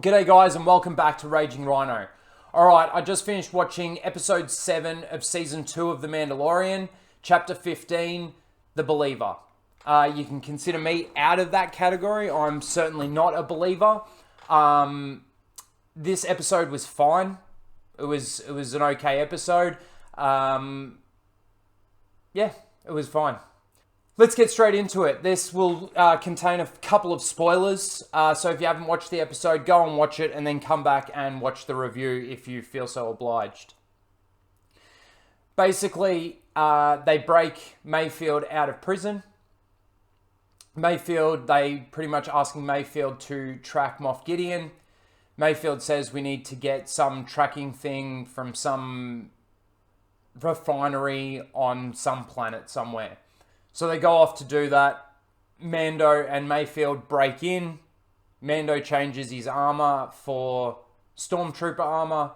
G'day guys and welcome back to Raging Rhino. Alright, I just finished watching episode 7 of season 2 of The Mandalorian, chapter 15, The Believer. You can consider me out of that category. I'm certainly not a believer. This episode was fine. It was an okay episode. Yeah, it was fine. Let's get straight into it. This will contain a couple of spoilers. So if you haven't watched the episode, go and watch it and then come back and watch the review if you feel so obliged. Basically, they break Mayfeld out of prison. They pretty much asking Mayfeld to track Moff Gideon. Mayfeld says we need to get some tracking thing from some refinery on some planet somewhere. So they go off to do that. Mando and Mayfeld break in. Mando changes his armor for stormtrooper armor.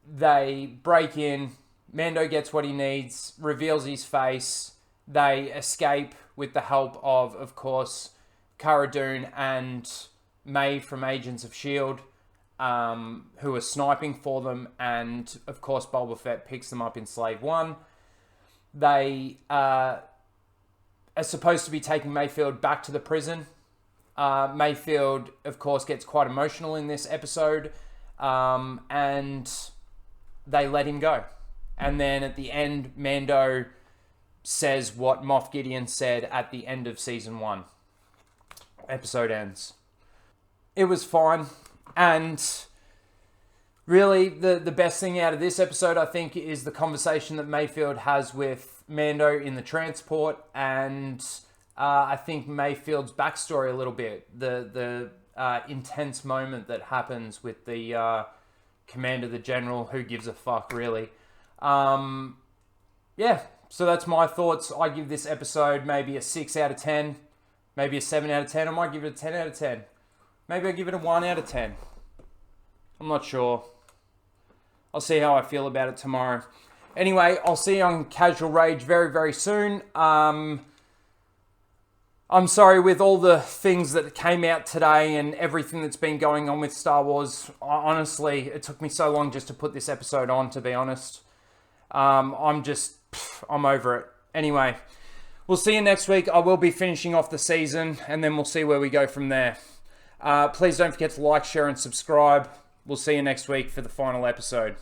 They break in. Mando gets what he needs, reveals his face. They escape with the help of course, Cara Dune and May from Agents of S.H.I.E.L.D., who are sniping for them. And, of course, Boba Fett picks them up in Slave 1. They are supposed to be taking Mayfeld back to the prison. Mayfeld, of course, gets quite emotional in this episode. And they let him go. And then at the end, Mando says what Moff Gideon said at the end of season 1. Episode ends. It was fine. And really, the best thing out of this episode, I think, is the conversation that Mayfeld has with Mando in the transport, and I think Mayfeld's backstory a little bit, the intense moment that happens with the commander, the general, who gives a fuck, really. Yeah, so that's my thoughts. I give this episode maybe a 6 out of 10, maybe a 7 out of 10. I might give it a 10 out of 10. Maybe I'll give it a 1 out of 10. I'm not sure. I'll see how I feel about it tomorrow. Anyway, I'll see you on Casual Rage very, very soon. I'm sorry with all the things that came out today and everything that's been going on with Star Wars. Honestly, it took me so long just to put this episode on, to be honest. I'm over it. Anyway, we'll see you next week. I will be finishing off the season and then we'll see where we go from there. Please don't forget to like, share, and subscribe. We'll see you next week for the final episode.